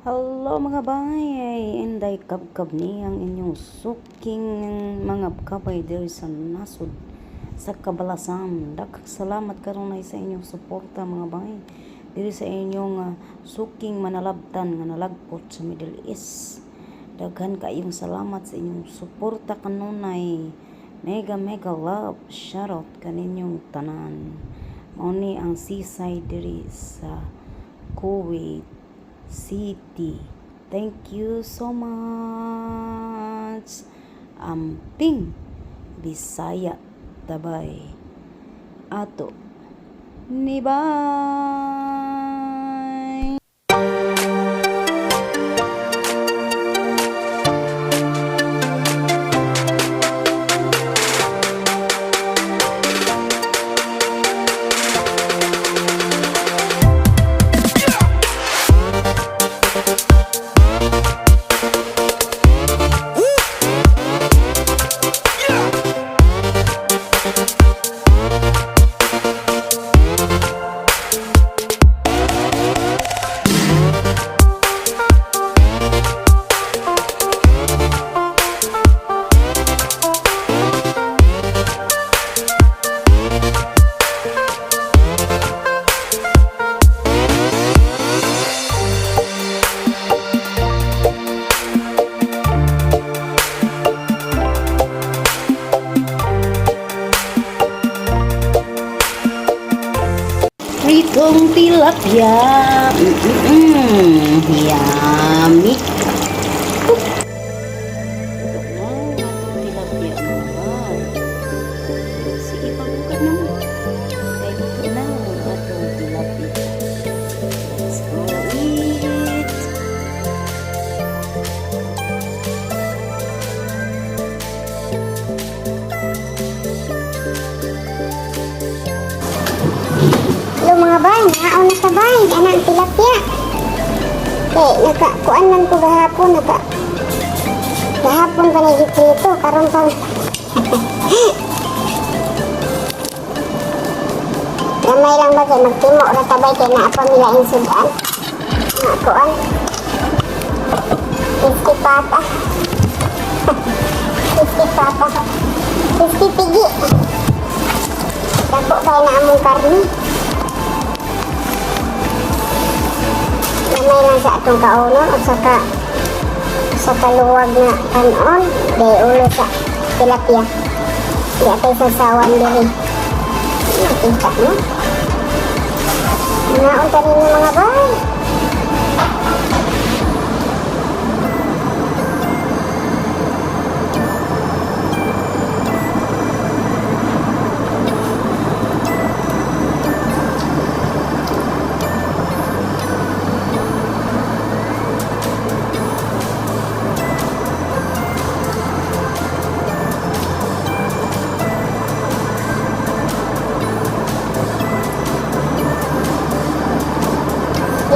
Hello mga bay, inday kabkab ni ang inyong suking mga kabay diri sa nasod sa Kabalasan. Daghang salamat karon ay sa inyong suporta mga bay diri sa inyong suking manalabtan nga nalagpot sa Middle East. Daghan kaayong salamat sa inyong suporta kanunay. Mega love shoutout kaninyong tanan. Mao ni ang seaside diri sa Kuwait City. Thank you so much. Amping Bisaya tabay ato ni bye. Pritong tilapia, yummy. Tilapia naman. Sige, pagbukat naman. Kaya ito na ang tilapia. Let's go eat. Hello mga bay, naon na sa bay, anang tilapia. Nagkakuan lang ko gahapon, gahapon pa nagipito, karon pa. Gamay lang ba kay magtimo ra tabay kay naa pa milaing sudan. Nakuan. Iski pata. Iski pata. Iski pigi. Dako kay na among karni. Gamay lang sa atong kaunon o sa kaluwag na kanon day ulo sa tilapia. Di atay sa sawan diri. Nakita mo? Naon tanin ng mga bay.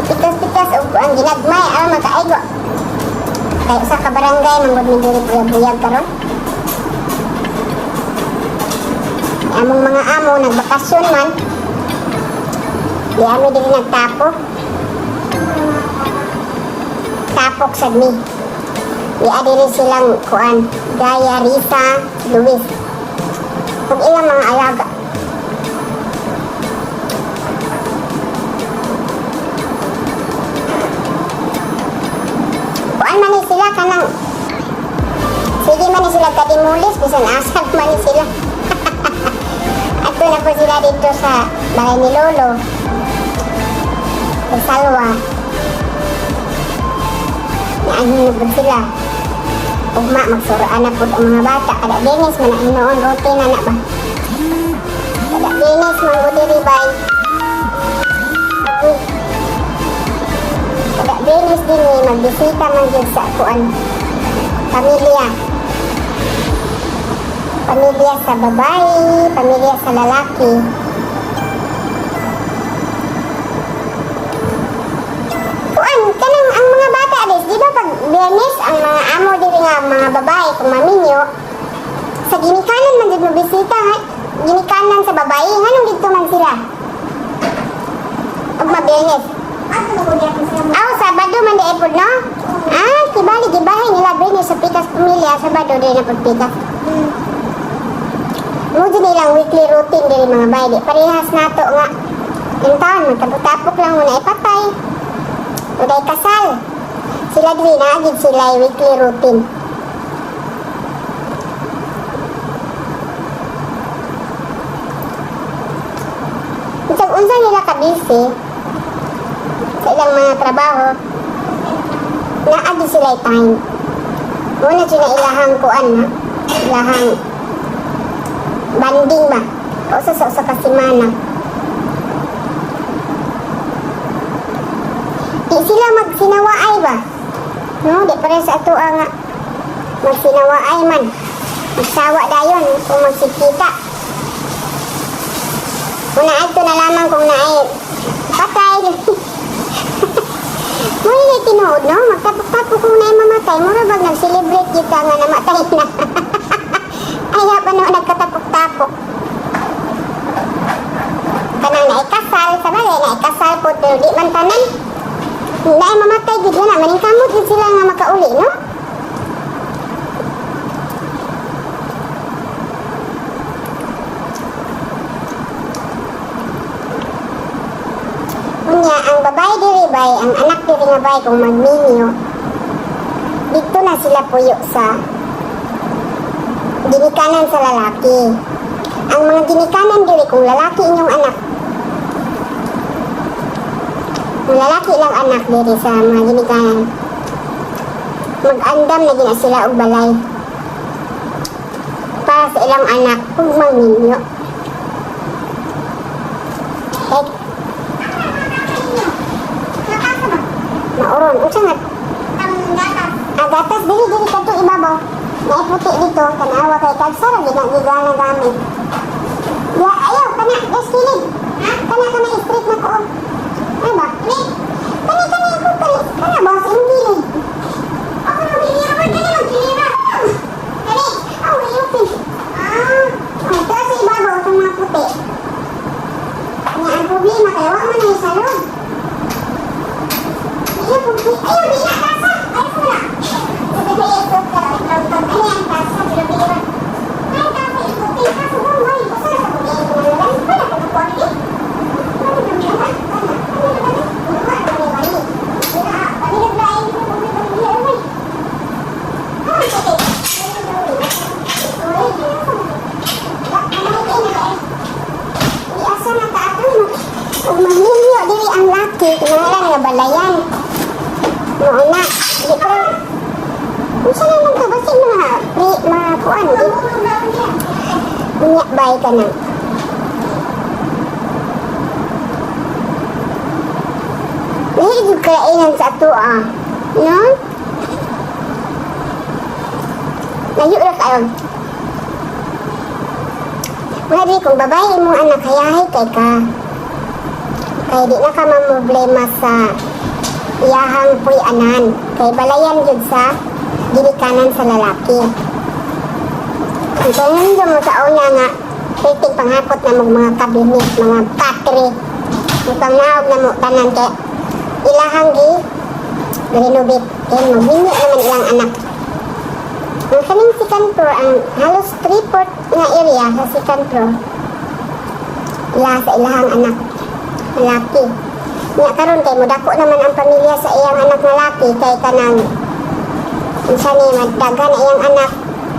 Pitas-pitas ang ginagmay magkaigo. Kaya sa kabarangay manggod mi diri buyag karon. Among mga amo nagbakasyon man. Di ami diri nagtapok. Tapok sad mi. Di adiri silang kuan, Gaya, Risa, Luis. Ug ilang mga alaga. Kuan man ni sila kanang sige man ni sila kadimulis bisan asal man ni sila. Ato na po sila dito sa bahay ni Lolo sa Salwa. Naanhinog sila. Ugma magsuraan na po ang mga bata. Kada dinis man ang noon routine na ba. Kada dinis man ko diri bay. Kada dinis din magbisita man dyan sa kuan pamilya. Pamilya sa babae, pamilya sa lalaki. Kuan kanang ang mga bata des, di ba pag Biyernes ang mga amo diri nga mga babae kung maminyo sa ginikanan man dito bisita ha. Ginikanan sa babae nganong dito man sila. Ug mabiyernes. Aw, Sabado man di ipod no? Sabado din na pagpikas. Mo din nilang weekly routine diri mga bay. Di parehas nato nga. Yung taon, magtapok-tapok lang muna ipatay. Uday kasal. Sila diri na agad sila weekly routine. Unsa nila ka-busy sa ilang mga trabaho, naagi sila time. Muna siya na ilahang kuan na, ilahang banding ba? O sa usa ka semana. Di sila magsinawaay ba? No, di pare sa ato nga magsinawaay man. Magsawa dayon kung magsikita. Muna ito na lamang kung naay patay. Muna na tinuod, no? Magtapok-tapok kung naay mamatay. Mura bag nag-celebrate kita nga namatay na. Ay, pa no, nagkatapok-tapok. Kanang naikasal, sabay, naikasal po, pero di man tanan. Naay mamatay, di na, maningkamot din sila nga makauli, no? Unya, ang babae diri bay, ang anak diri nga bay kung magminyo, dito na sila puyo sa ginikanan sa lalaki. Ang mga ginikanan diri kung lalaki inyong anak, kung lalaki lang anak diri sa mga ginikanan, mag-andam na gina sila og balay para sa ilang anak kung magminyo. Mauron, unsa nga? Gatas dili kadto ibabaw. Naiputi dito, tanawa kay kagsara ginagigana gamit. Ya, ayaw, kana, deskilig. Ha? Kana ka may street na ko. Ay ba? Kani ako kani. Kana ba sa ingilid? Ako na bilira ba kani magbilira? Kani, aw ayupin. Ay, ito sa ibabaw sa mga puti. Kanya ang problema kay wa man ay salon. Ayaw, di na kasa. Ayaw ko na. Sabi ko ka. Ano yung kasa? Bila-bila. Ay, kasa ikutin. Kaso mo, ay, basta sa pagkain ko na lang. Wala ka na po, ate. Wala ka na ba? Wala ka na ba? Panilabain ko kung may pagbiya. Ay, ate. Iasa na ka-ato. Kung maghiliyo, dili ang laki. Kinahalan nga balayan. Oo na, di ko unsa na lang ka ba sing mga kuan di unya bay ka na hindi kainan sa ato no? Layo ra kayo mga di kung babae mo anak hayahay kay ka kay di na ka mamroblema sa iyahang puy-anan kay balayan jud sa ginikanan sa lalaki. Ito yun mo sa una nga piting panghakot na mong mga kabinet, mga patri upang naog na mo tanan kay ilahang renovate kay magbinyo naman ilang anak. Ang kaning second floor, ang halos 3/4 nga area sa second floor ila sa ilahang anak lalaki. Nga karon kay modako naman ang pamilya sa iyang anak na laki kay kanang unsa ni magdagan na iyang anak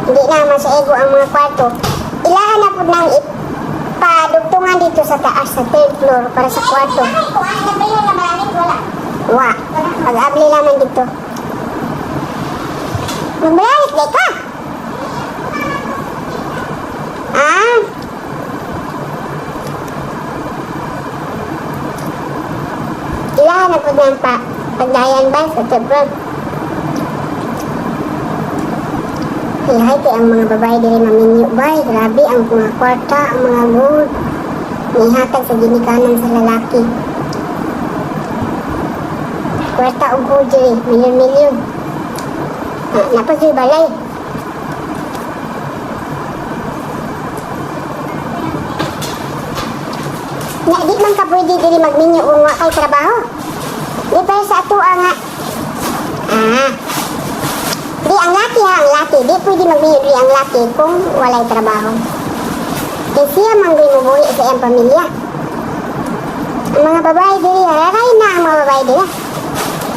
hindi naman sa ego ang mga kwarto ilahan na pud nang ipadugtungan dito sa taas sa third floor para sa kwarto wa pag-abli naman dito magbalik day ka ilahan na po ng pagdayan ba sa Tebrog. Hihay kay ang mga babae diri maminyo bay. Grabe ang mga kwarta, ang mga gold. Nihatag sa ginikanan sa lalaki. Kwarta o gold diri, milyon-milyon. Napos yung balay. Nga, di man ka pwede diri magminyo kung wa kay trabaho. Di pa sa ato nga. Di ang laki lalaki, di pwede magbiyod rin ang laki kung walay trabaho. Kaya siya manggoy mabuhi sa iyang pamilya. Ang mga babae diri, hararay na ang mga babae diri.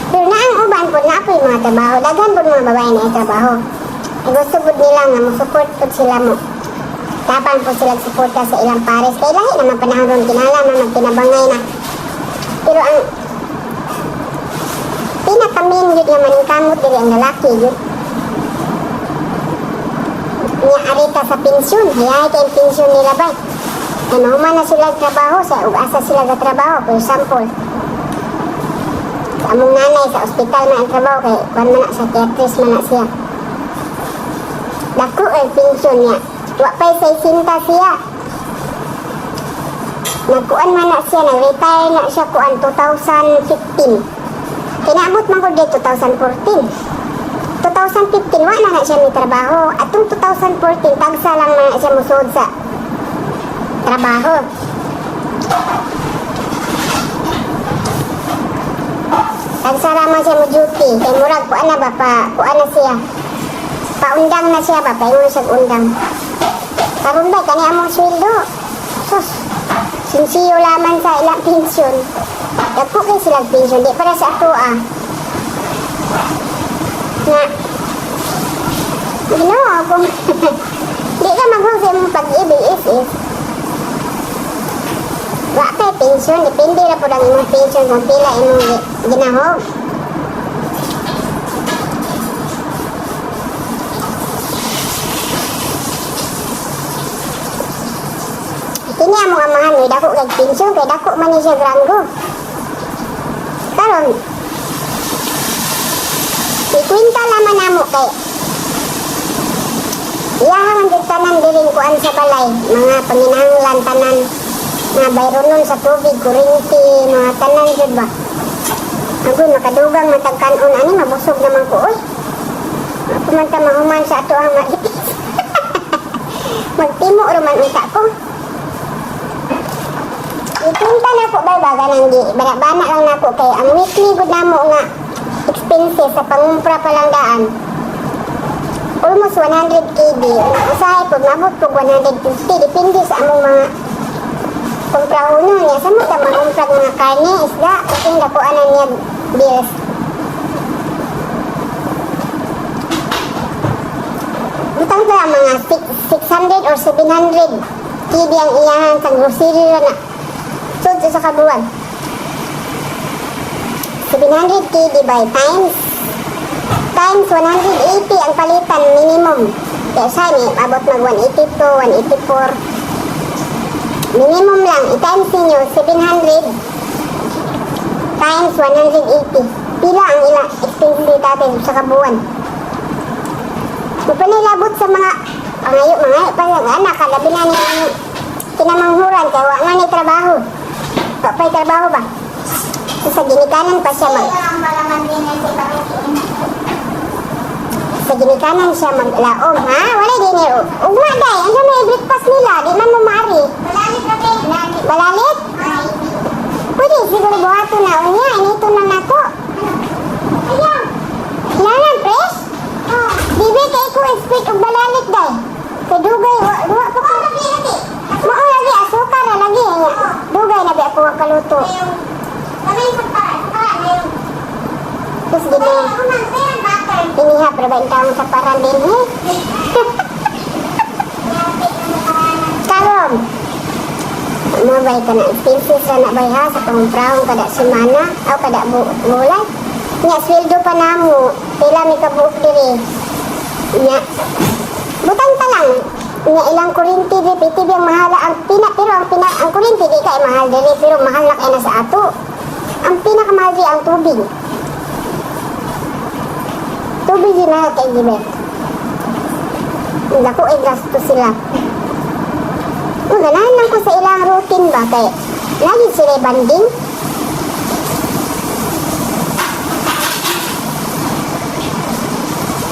Pero na ang uban po na po yung mga trabaho, daghan po mga babae na yung trabaho. Ay gusto po nila nga mo-support po sila mo. Tapan po sila suporta sa ilang pares. Kaya lahi naman panahon ron, kinala na magtinabangay na. Pero ang pinakamin yun nga maningkamot diri ang lalaki yun. Nga arita sa pensyon, hayay kayong pensyon nila ba? Ano human na sila trabaho, sa ug-asa sila sa trabaho, for example. Sa among nanay, sa ospital man ang trabaho, kay kwan man na, sa psychiatrist man na siya. Dako ay pensyon niya. Wapay sa isinta siya. Nagkuan man na siya, nag-retire na siya kuan 2015. Kinaabot man ko dito 2014. 2015, wala na siya may trabaho. Atong 2014, tagsa lang na siya musod sa trabaho. Tagsa lang man siya mo duty. Kay murag, kuan na ba pa, kuan na siya. Paundang na siya ba, paingon siya undang. Karon ba, kani among sweldo. Sus, sinsiyo laman sa ilang pensyon. Dako kay silang pensyon, di para sa ako nga ginawa kung di ka maghong sa imong pag-ibig is wa kay pensyon, depende na po ang imong pensyon kung pila imong ginahog. Kini among amahan ni dako kay pensyon, kay dako man ni siya granggo. Karon ikwinta laman namo kay iyahan ang tanan diring kuan sa balay, mga panginahanglan tanan nga bayronon sa tubig, kurinti, mga tanan jud ba. Agoy makadugang matagkanon ani mabusog naman ko oy. Ako man ta mahuman sa ato ang magtimo ra man unta ko. Ikwinta na po bay baga nang di bana lang nako kay ang weekly gud namo nga expenses sa pangumpra palang almost 100 kg. Usahay po, mabot po 150. Depende sa among mga kumprahono niya. Sa mga mangumpra mga karne, isda, kasi nakuanan niya bills. Butang pa mga 600 or 700 kg ang iyahan sa grocery na. So, sa kabuwan. 700 kg by times 180 ang palitan minimum. Kaya siya ni abot mag 182, 184. Minimum lang. I-times ninyo 700 times 180. Pila ang ilang expenses natin sa kabuwan. Mapanilabot sa mga pangayo pa yung anak. Kalabi na niya kinamanghuran kaya wala nga ni trabaho. Kapay trabaho ba? Sa ginikanan pa siya sa ginikanan siya maglaom, ha? Wala din eh. Ugma day, ano may breakfast nila? Di man mo maari. Balalit? Pwede, siguro buhato na. Unya, inito na nako. Ayan. Lalan, fresh? Bibi, kay ko expect og balalit day. Kadugay, duwa po ko. Mao lagi, asukar na lagi. Dugay na bi ako kaluto. Terus gini, iniha perbentang sa parang din Karon, mabay ka na expenses na bay ha sa pangumprahong kada semana o kada bulan. Nya sweldo pa namo, pila mi kabuok diri. Nya butang ta lang. Nya ilang kuryente di PTV ang mahala ang pero ang kuryente di kay mahal diri pero mahal na kay na sa ato. Ang pinakamahal di ang tubig. Tubig din na kay Gibet. Dako ay gasto sila. Ganahan lang ko sa ilang routine ba kay lagi sila banding.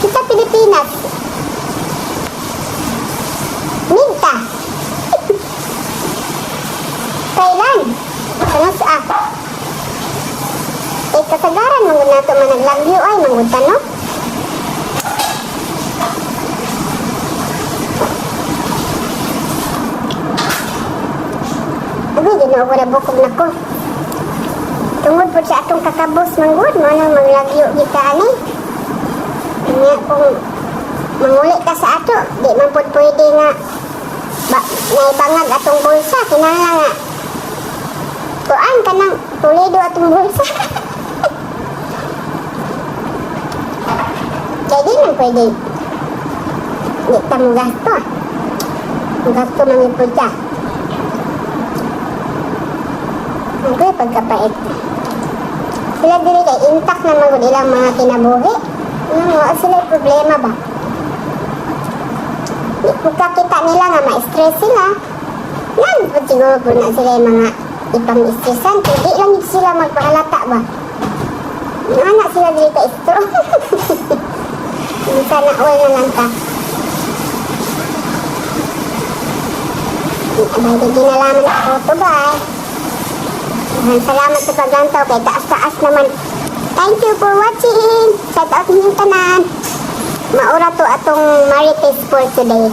Kita Pilipinas. Minta. Kailan? Ano sa kasagaran mangud nato man naglagyo ay mangud tanong. tinuod ko na bukog na ko. Tungod po sa atong kakabos manggod, mo nang maglagyo kita ani. Kanya kung manguli ka sa ato, di man po pwede nga naibangag atong bulsa, kinala nga. Kuan ka ng tulido atong bulsa. Kaya di man pwede. Di ta mo gasto. Gasto mangipod ka. Ang pagkapait. Sila dili kay intact na magod ilang mga kinabuhi. Sila problema ba? Pagkakita nila nga ma-stress sila, yan po siguro po na sila yung mga ipang-stressan. Hindi lang sila magpahalata ba? Anak sila dili ka strong. Sana all na lang ka. Abay, di ginalaman ako ito ba eh. Salamat sa paglantaw kay taas-taas naman. Thank you for watching. Shout out ninyong tanan. Maura to atong Marites for today.